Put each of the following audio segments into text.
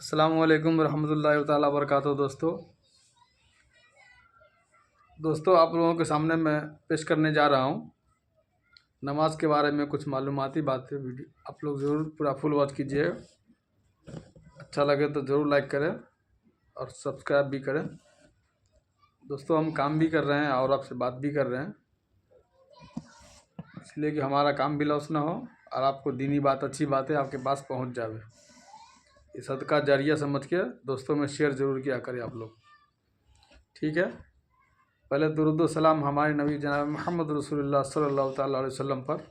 السلام علیکم ورحمۃ اللہ تعالیٰ وبرکاتہ۔ دوستو آپ لوگوں کے سامنے میں پیش کرنے جا رہا ہوں نماز کے بارے میں کچھ معلوماتی باتیں۔ ویڈیو آپ لوگ ضرور پورا فل واچ کیجیے، اچھا لگے تو ضرور لائک کریں اور سبسکرائب بھی کریں۔ دوستو ہم کام بھی کر رہے ہیں اور آپ سے بات بھی کر رہے ہیں، اس لیے کہ ہمارا کام بھی لاس نہ ہو اور آپ کو دینی بات، اچھی باتیں آپ کے پاس پہنچ جاوے۔ یہ صدقہ جاریہ سمجھ کے دوستوں میں شیئر ضرور کیا کریں آپ لوگ، ٹھیک ہے؟ پہلے درود و سلام ہمارے نبی جناب محمد رسول اللہ صلی اللہ تعالیٰ علیہ وسلم پر۔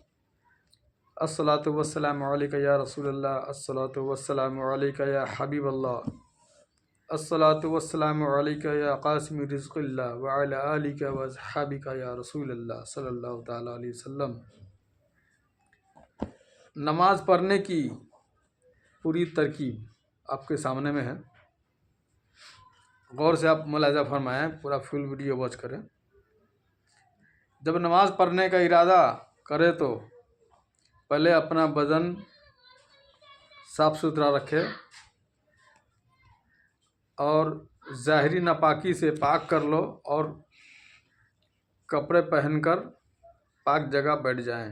الصلاۃ والسلام علیک یا رسول اللہ، الصلاۃ والسلام علیک یا حبیب اللہ، الصلاۃ والسلام علیک یا قاسم رزق اللہ وعلی آلک و اصحابک یا رسول اللہ صلی اللہ تعالیٰ علیہ وسلم۔ نماز پڑھنے کی پوری ترکیب آپ کے سامنے میں ہے، غور سے آپ ملاحظہ فرمائیں، پورا فل ویڈیو واچ کریں۔ جب نماز پڑھنے کا ارادہ کرے تو پہلے اپنا بدن صاف ستھرا رکھے اور ظاہری ناپاکی سے پاک کر لو، اور کپڑے پہن کر پاک جگہ بیٹھ جائیں۔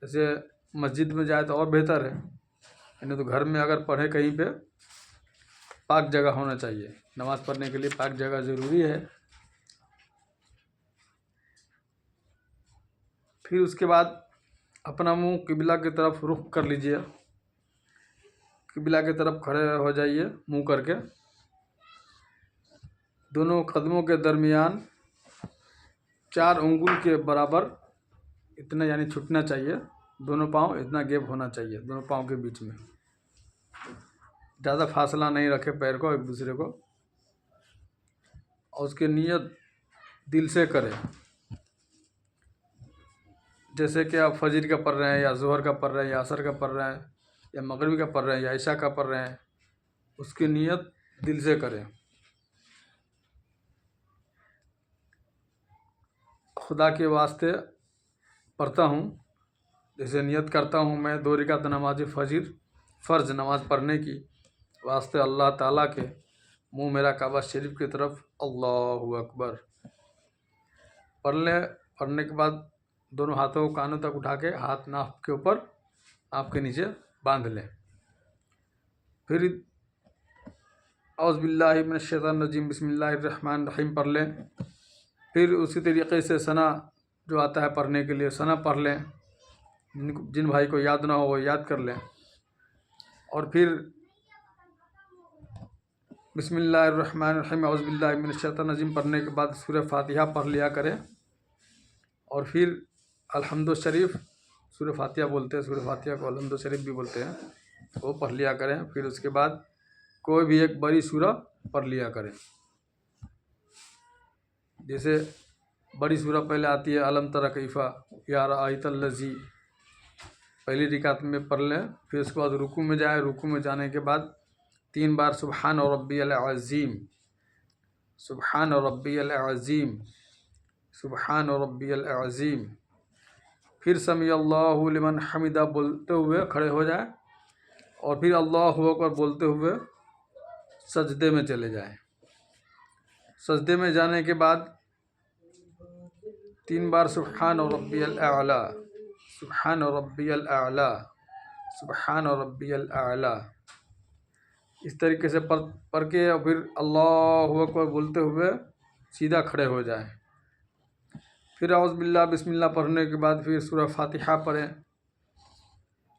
جیسے مسجد میں جائے تو اور بہتر ہے، یعنی تو گھر میں اگر پڑھے کہیں پہ پاک جگہ ہونا چاہیے۔ نماز پڑھنے کے لیے پاک جگہ ضروری ہے۔ پھر اس کے بعد اپنا منہ قبلہ کی طرف رخ کر لیجئے، قبلہ کی طرف کھڑے ہو جائیے منہ کر کے۔ دونوں قدموں کے درمیان 4 انگل کے برابر اتنا یعنی چھٹنا چاہیے، دونوں پاؤں اتنا گیپ ہونا چاہیے دونوں پاؤں کے بیچ میں، زیادہ فاصلہ نہیں رکھے پیر کو ایک دوسرے کو، اور اس کی نیت دل سے کریں۔ جیسے کہ آپ فجر کا پڑھ رہے ہیں یا ظہر کا پڑھ رہے ہیں یا عصر کا پڑھ رہے ہیں یا مغرب کا پڑھ رہے ہیں یا عشاء کا پڑھ رہے ہیں، اس کی نیت دل سے کریں۔ خدا کے واسطے پڑھتا ہوں، جیسے نیت کرتا ہوں میں 2 رکعت نماز فجر فرض نماز پڑھنے کی واسطے اللہ تعالیٰ کے، منہ میرا کعبہ شریف کی طرف، اللہ اکبر پڑھنے کے بعد دونوں ہاتھوں کو کانوں تک اٹھا کے ہاتھ ناف کے اوپر، ناف کے نیچے باندھ لیں۔ پھر اعوذ باللہ من الشیطان الرجیم بسم اللہ الرحمن الرحیم پڑھ لیں۔ پھر اسی طریقے سے ثنا جو آتا ہے پڑھنے کے لیے، ثنا پڑھ لیں، جن بھائی کو یاد نہ ہو وہ یاد کر لیں۔ اور پھر بسم اللہ الرحمن الرحیم اعوذ باللہ من الشیطان الرجیم پڑھنے کے بعد سورہ فاتحہ پڑھ لیا کریں، اور پھر الحمد شریف، سورہ فاتحہ بولتے ہیں، سورہ فاتحہ کو الحمد شریف بھی بولتے ہیں، وہ پڑھ لیا کریں۔ پھر اس کے بعد کوئی بھی ایک بڑی سورہ پڑھ لیا کریں، جیسے بڑی سورہ پہلے آتی ہے الم تر کیف یا رأیت الذی، پہلی رکعت میں پڑھ لیں۔ پھر اس کے بعد رکوع میں جائیں، رکوع میں جانے کے بعد 3 بار سبحان ربی العظیم، سبحان ربی العظیم، سبحان ربی العظیم۔ پھر سمیع اللہ لمن حمدہ بولتے ہوئے کھڑے ہو جائیں، اور پھر اللہ اکبر بولتے ہوئے سجدے میں چلے جائیں۔ سجدے میں جانے کے بعد 3 بار سبحان ربی الاعلی، سبحان ربی الاعلی، سبحان ربی الاعلی، اس طریقے سے پڑھ کے، اور پھر اللہ اکبر بولتے ہوئے سیدھا کھڑے ہو جائیں۔ پھر اعوذ باللہ بسم اللہ پڑھنے کے بعد پھر سورہ فاتحہ پڑھیں۔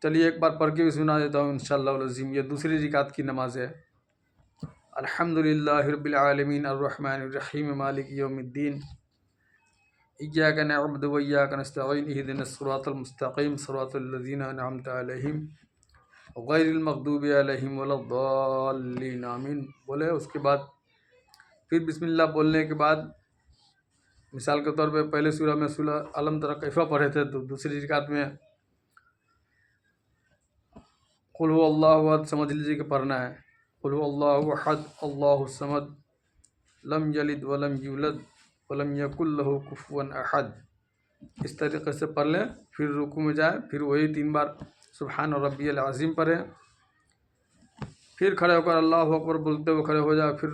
چلیے ایک بار پڑھ کے بھی سنا دیتا ہوں انشاءاللہ العظیم۔ یہ دوسری رکعت کی نماز ہے۔ الحمدللہ رب العالمین الرحمن الرحیم مالک یوم الدین، ایاک نعبد و ایاک نستعین اہدنا الصراط المستقیم صراط الذین انعمت علیہم غیر المغضوب علیہم ولا الضالین آمین بولے۔ اس کے بعد پھر بسم اللہ بولنے کے بعد، مثال کے طور پہ پہلے سورہ میں سورہ الم تر کیف پڑھے تھے، تو دوسری رکعت میں قل هو اللہ احد سمجھ لیجیے کہ پڑھنا ہے، قل هو اللہ احد اللہ الصمد لم یلد ولم یولد ولم یکن لہ کفوا احد، اس طریقے سے پڑھ لیں۔ پھر رکوع میں جائیں، پھر وہی 3 بار سبحان ربی العظیم پڑھیں۔ پھر کھڑے ہو کر اللہ اکبر بولتے ہوئے کھڑے ہو جائے، پھر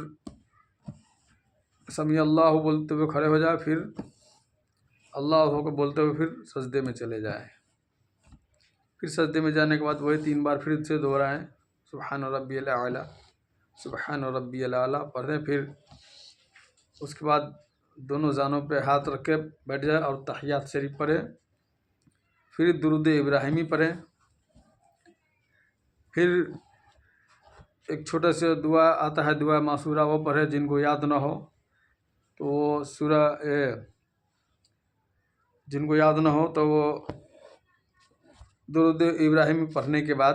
سمیع اللہ بولتے ہوئے کھڑے ہو جائے، پھر اللہ اکبر بولتے ہوئے پھر سجدے میں چلے جائے۔ پھر سجدے میں جانے کے بعد وہی 3 بار پھر سے دہرائیں، سبحان ربی الاعلیٰ، سبحان ربی الاعلیٰ پڑھیں۔ پھر اس کے بعد دونوں زانوں پہ ہاتھ رکھ کے بیٹھ جائے اور تحیات شریف پڑھے، پھر درود ابراہیمی پڑھیں۔ پھر ایک چھوٹا سا دعا آتا ہے، دعا معصورہ، وہ پڑھے۔ جن کو یاد نہ ہو تو وہ جن کو یاد نہ ہو تو وہ درود ابراہیمی پڑھنے کے بعد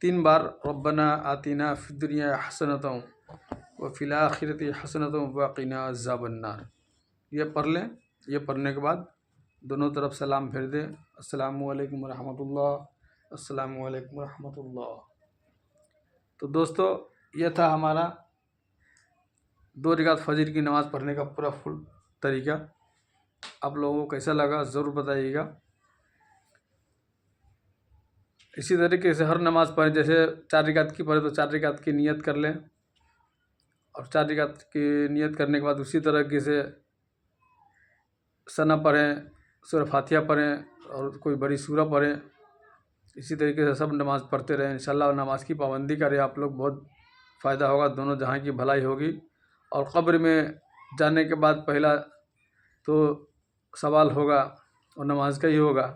3 بار ربنا آتنا فی الدنیا حسنۃ وفی الآخرۃ حسنۃ وقنا عذاب النار، یہ پڑھ لیں۔ یہ پڑھنے کے بعد دونوں طرف سلام پھیر دیں، السلام علیکم ورحمۃ اللہ، السلام علیکم ورحمۃ اللہ۔ تو دوستو، یہ تھا ہمارا 2 رکعت فجر کی نماز پڑھنے کا پورا فل طریقہ۔ آپ لوگوں کو کیسا لگا ضرور بتائیے گا۔ اسی طریقے سے ہر نماز پڑھیں، جیسے 4 رکعت کی پڑھے تو 4 رکعت کی نیت کر لیں، اور 4 رکعت کی نیت کرنے کے بعد اسی طریقے سے ثنا پڑھیں، سورہ فاتحہ پڑھیں اور کوئی بڑی سورہ پڑھیں۔ اسی طریقے سے سب نماز پڑھتے رہیں انشاءاللہ۔ نماز کی پابندی کریں آپ لوگ، بہت فائدہ ہوگا، دونوں جہاں کی بھلائی ہوگی۔ اور قبر میں جانے کے بعد پہلا تو سوال ہوگا اور نماز کا ہی ہوگا،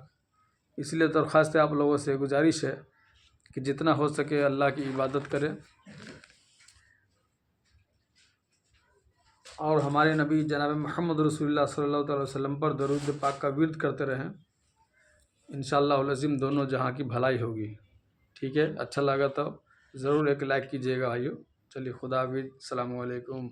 اس لیے درخواست ہے آپ لوگوں سے، گزارش ہے کہ جتنا ہو سکے اللہ کی عبادت کریں اور ہمارے نبی جناب محمد رسول اللہ صلی اللہ تعالی وسلم پر درود پاک کا ورد کرتے رہیں، انشاءاللہ العظیم دونوں جہاں کی بھلائی ہوگی۔ ٹھیک ہے، اچھا لگا تو ضرور ایک لائک کیجیے گا بھائیو۔ چلیے، خدا حافظ، السلام علیکم۔